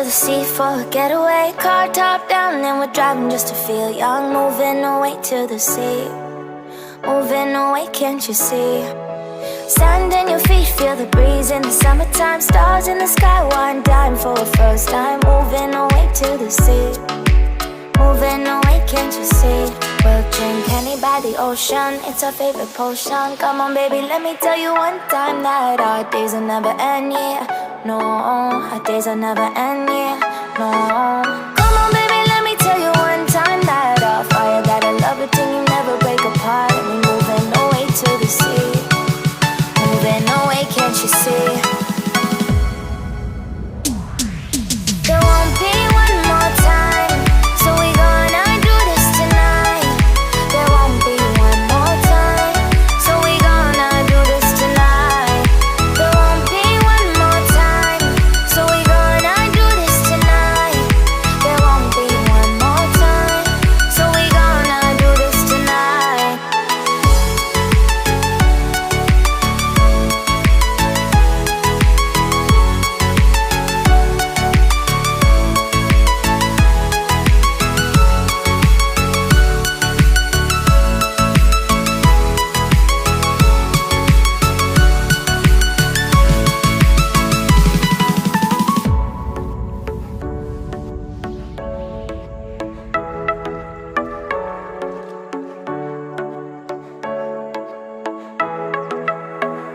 the sea for a getaway. Car top down and we're driving just to feel young. Moving away to the sea, moving away, can't you see? Sand in your feet, feel the breeze in the summertime. Stars in the sky, one dime for a first time. Moving away to the sea, moving away, can't you see? We'll drink honey by the ocean, it's our favorite potion. Come on baby, let me tell you one time that our days will never end, yeah. No, our days will never end, yeah. No. Come on baby, let me tell you one time that our fire got a love it till you never break apart. And we moving away to the sea, moving away, can't you see? There won't be one more time, so we gonna do this tonight. There won't be one more time, so we gonna do this tonight. There won't be one more time, so we gonna do this tonight. There won't be one more time, so we gonna do this tonight.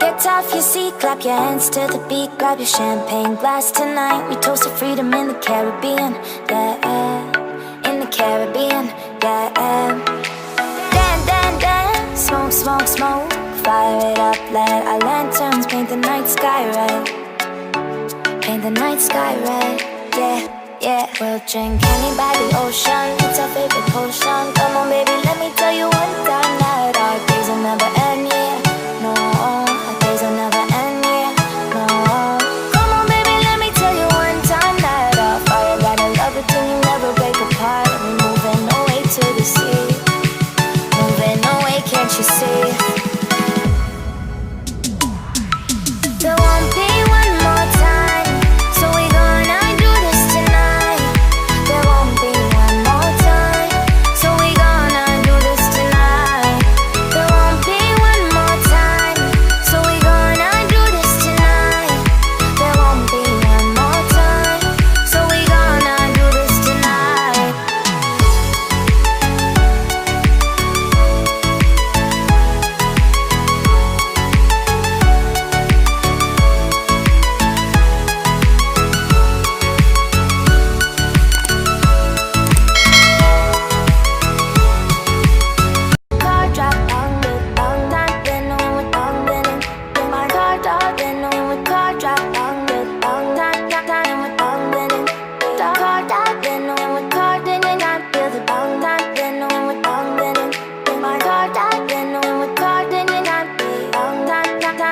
Get off your seat, clap your hands to the beat. Grab your champagne glass tonight. We toast to freedom in the Caribbean, yeah. In the Caribbean, yeah. Dance, dance, dance, smoke, smoke, smoke. Fire it up, let our lanterns paint the night sky red. Paint the night sky red, yeah, yeah. We'll drink honey by the ocean, it's our favorite potion. Come on baby, let me tell you one time that our days will never end, yeah. No, our days will never end, yeah. No. Come on baby, let me tell you one time that our fire got a love it till you never break apart. And we moving away to the sea, moving away, can't you see? There won't be one more time, so we gonna do this tonight. There won't be one more time, so we gonna do this tonight. There won't be one more time, so we gonna do this tonight. There won't be one more time, so we gonna do this tonight. Car drop down with down that then when we're down then in my car drop then when we car drop down with down that and we're down then in car drop then when we car then and I feel the down that then when we're down then in my car drop then when we car then and I feel down that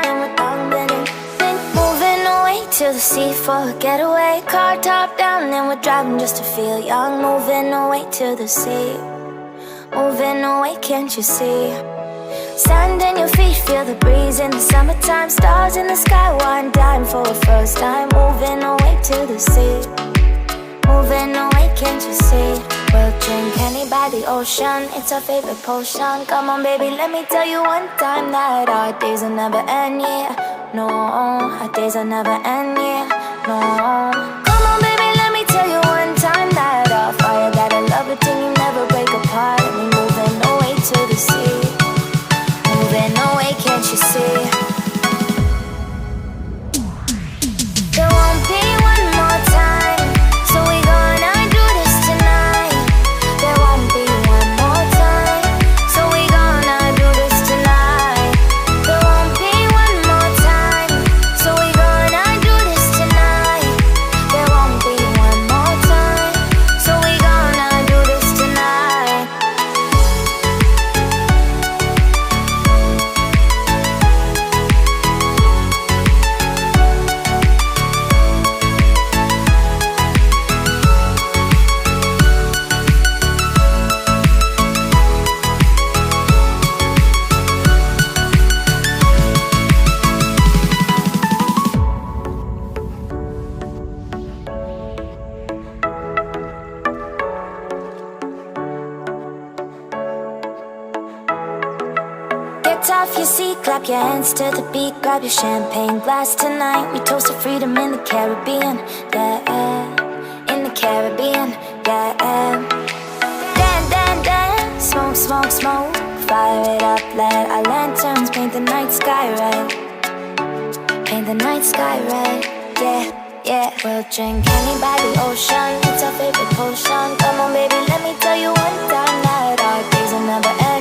and we're down then in moving away to the sea for a getaway. Car top down and we're driving just to feel young. Moving away to the sea, moving away, can't you see? Sand in your feet, feel the breeze in the summertime. Stars in the sky, one dime for a first time. Moving away to the sea, moving away, can't you see? We'll drink honey by the ocean, it's our favorite potion. Come on baby, let me tell you one time that our days will never end, yeah. No, our days will never end, yeah. No. Come on baby, let me tell you one time that our fire got a love it till you never break apart. And we moving away to the sea, moving away, can't you see? There won't be one more time, so we gonna do this tonight. There won't be one more time, so we gonna do this tonight. There won't be one more time, so we gonna do this tonight. tough, you see, clap your hands to the beat. Grab your champagne glass tonight. We toast to freedom in the Caribbean, yeah, in the Caribbean, yeah. Dan, dan, dan, smoke, smoke, smoke. Fire it up, let our lanterns paint the night sky red. Paint the night sky red, yeah, yeah. We'll drink honey by the ocean, it's our favorite potion. Come on baby, let me tell you one time that our days will never end.